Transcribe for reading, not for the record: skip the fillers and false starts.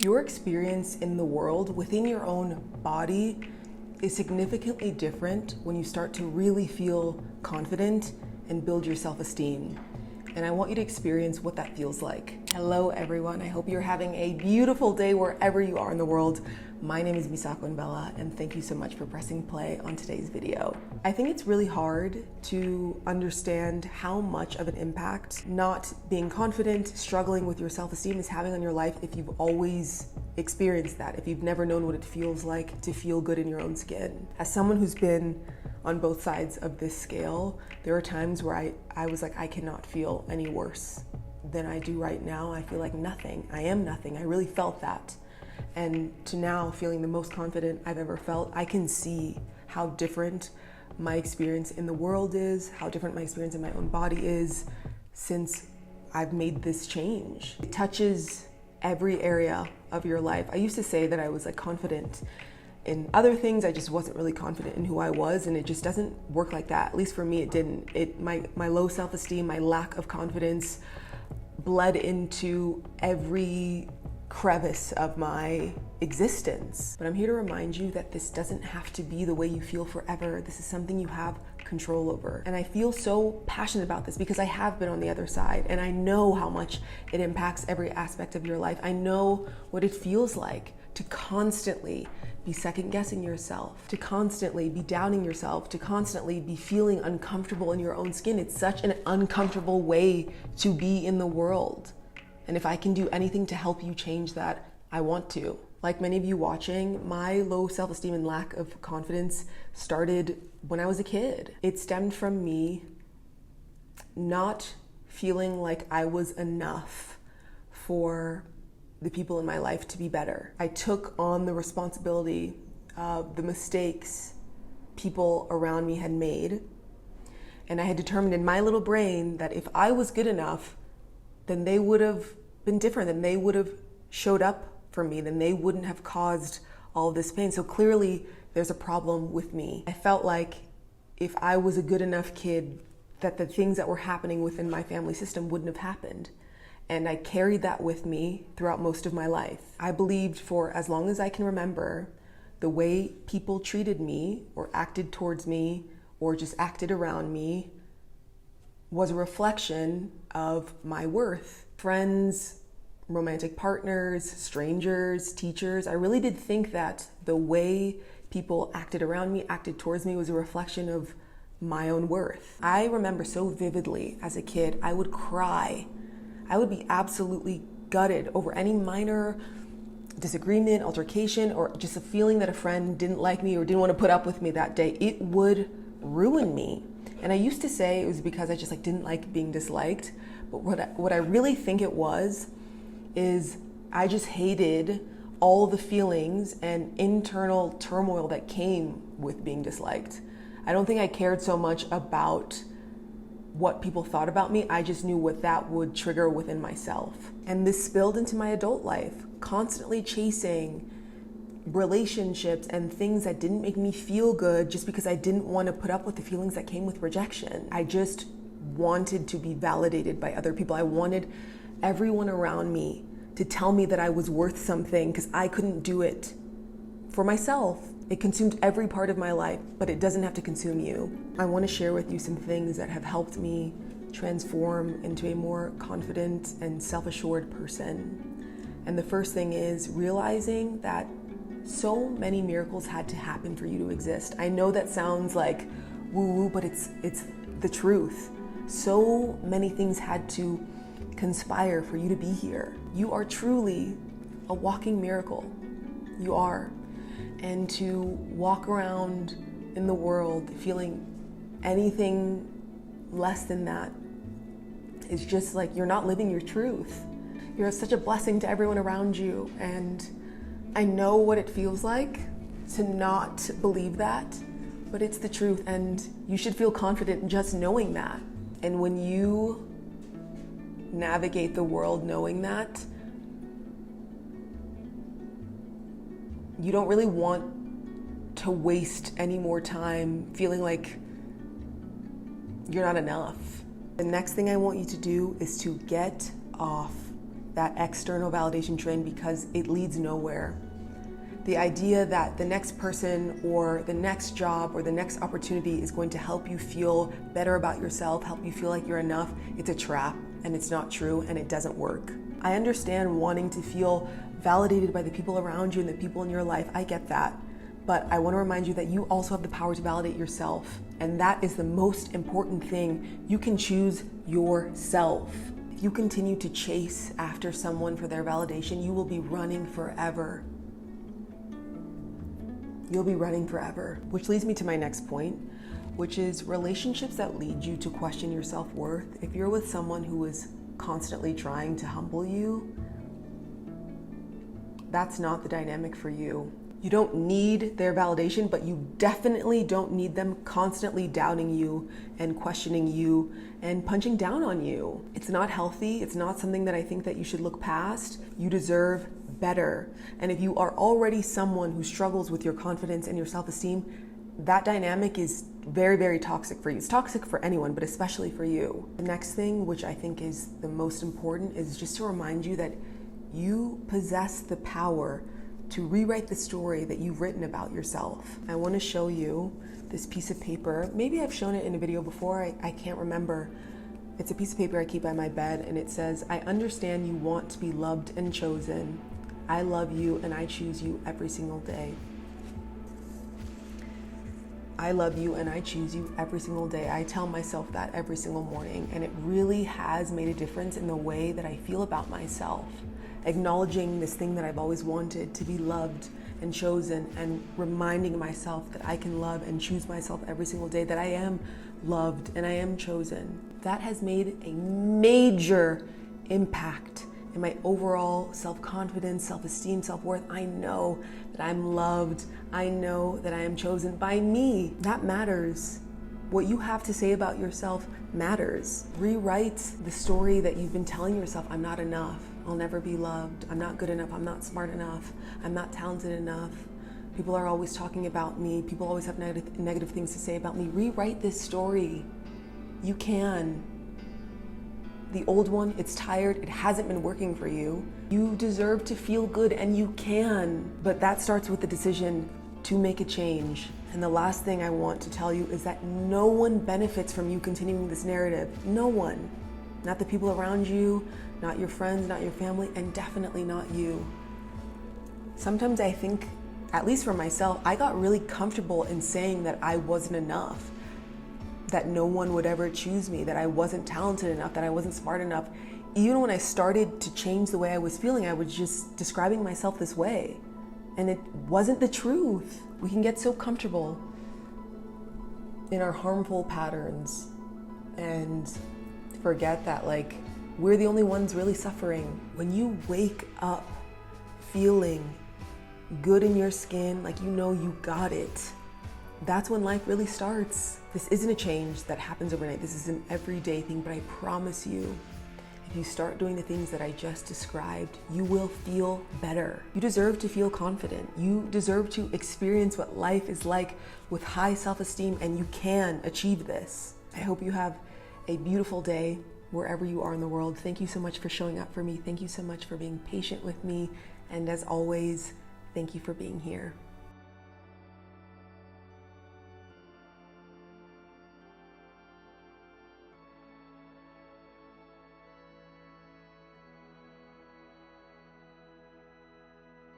Your experience in the world within your own body is significantly different when you start to really feel confident and build your self-esteem. And I want you to experience what that feels like. Hello everyone, I hope you're having a beautiful day wherever you are in the world. My name is Misako Envela, and thank you so much for pressing play on today's video. I think it's really hard to understand how much of an impact not being confident, struggling with your self-esteem is having on your life if you've always experienced that, if you've never known what it feels like to feel good in your own skin. As someone who's been on both sides of this scale, there are times where I was like, I cannot feel any worse than I do right now. I feel like nothing. I am nothing. I really felt that. And to now feeling the most confident I've ever felt, I can see how different my experience in the world is, how different my experience in my own body is since I've made this change. It touches every area of your life. I used to say that I was like confident in other things. I just wasn't really confident in who I was, and it just doesn't work like that. At least for me, it didn't. My low self-esteem, my lack of confidence bled into every crevice of my existence. But I'm here to remind you that this doesn't have to be the way you feel forever. This is something you have control over. And I feel so passionate about this because I have been on the other side, and I know how much it impacts every aspect of your life. I know what it feels like to constantly be second guessing yourself, to constantly be doubting yourself, to constantly be feeling uncomfortable in your own skin. It's such an uncomfortable way to be in the world. And if I can do anything to help you change that, I want to. Like many of you watching, my low self-esteem and lack of confidence started when I was a kid. It stemmed from me not feeling like I was enough for the people in my life to be better. I took on the responsibility of the mistakes people around me had made. And I had determined in my little brain that if I was good enough, then they would have been different, then they would have showed up for me, then they wouldn't have caused all of this pain. So clearly there's a problem with me. I felt like if I was a good enough kid, that the things that were happening within my family system wouldn't have happened. And I carried that with me throughout most of my life. I believed for as long as I can remember, the way people treated me or acted towards me or just acted around me was a reflection of my worth. Friends, romantic partners, strangers, teachers, I really did think that the way people acted around me, acted towards me, was a reflection of my own worth. I remember so vividly as a kid, I would cry. I would be absolutely gutted over any minor disagreement, altercation, or just a feeling that a friend didn't like me or didn't want to put up with me that day. It would ruin me. And I used to say it was because I just didn't like being disliked. But what I really think it was is I just hated all the feelings and internal turmoil that came with being disliked. I don't think I cared so much about what people thought about me. I just knew what that would trigger within myself. And this spilled into my adult life, constantly chasing relationships and things that didn't make me feel good just because I didn't want to put up with the feelings that came with rejection. I just wanted to be validated by other people. I wanted everyone around me to tell me that I was worth something because I couldn't do it for myself. It consumed every part of my life, but it doesn't have to consume you. I want to share with you some things that have helped me transform into a more confident and self-assured person. And the first thing is realizing that so many miracles had to happen for you to exist. I know that sounds like woo-woo, but it's the truth. So many things had to conspire for you to be here. You are truly a walking miracle. You are. And to walk around in the world feeling anything less than that is just like you're not living your truth. You're such a blessing to everyone around you, and I know what it feels like to not believe that, but it's the truth, and you should feel confident in just knowing that. And when you navigate the world knowing that, you don't really want to waste any more time feeling like you're not enough. The next thing I want you to do is to get off that external validation train because it leads nowhere. The idea that the next person or the next job or the next opportunity is going to help you feel better about yourself, help you feel like you're enough, it's a trap and it's not true and it doesn't work. I understand wanting to feel validated by the people around you and the people in your life. I get that. But I want to remind you that you also have the power to validate yourself. And that is the most important thing. You can choose yourself. If you continue to chase after someone for their validation, you will be running forever. You'll be running forever. Which leads me to my next point, which is relationships that lead you to question your self-worth. If you're with someone who is constantly trying to humble you, that's not the dynamic for you. You don't need their validation, but you definitely don't need them constantly doubting you and questioning you and punching down on you. It's not healthy. It's not something that I think that you should look past. You deserve better. And if you are already someone who struggles with your confidence and your self-esteem, that dynamic is very, very toxic for you. It's toxic for anyone, but especially for you. The next thing, which I think is the most important, is just to remind you that you possess the power to rewrite the story that you've written about yourself. I want to show you this piece of paper. Maybe I've shown it in a video before, I can't remember. It's a piece of paper I keep by my bed and it says, "I understand you want to be loved and chosen. I love you and I choose you every single day. I love you and I choose you every single day." I tell myself that every single morning, and it really has made a difference in the way that I feel about myself. Acknowledging this thing that I've always wanted, to be loved and chosen, and reminding myself that I can love and choose myself every single day, that I am loved and I am chosen. That has made a major impact in my overall self-confidence, self-esteem, self-worth. I know that I'm loved. I know that I am chosen by me. That matters. What you have to say about yourself matters. Rewrite the story that you've been telling yourself. I'm not enough. I'll never be loved. I'm not good enough. I'm not smart enough. I'm not talented enough. People are always talking about me. People always have negative things to say about me. Rewrite this story. You can. The old one, it's tired. It hasn't been working for you. You deserve to feel good and you can. But that starts with the decision to make a change. And the last thing I want to tell you is that no one benefits from you continuing this narrative. No one. Not the people around you, not your friends, not your family, and definitely not you. Sometimes I think, at least for myself, I got really comfortable in saying that I wasn't enough, that no one would ever choose me, that I wasn't talented enough, that I wasn't smart enough. Even when I started to change the way I was feeling, I was just describing myself this way. And it wasn't the truth. We can get so comfortable in our harmful patterns and forget that we're the only ones really suffering. When you wake up feeling good in your skin, like you know you got it, that's when life really starts. This isn't a change that happens overnight. This is an everyday thing, but I promise you, if you start doing the things that I just described, you will feel better. You deserve to feel confident. You deserve to experience what life is like with high self-esteem, and you can achieve this. I hope you have a beautiful day wherever you are in the world. Thank you so much for showing up for me. Thank you so much for being patient with me. And as always, thank you for being here.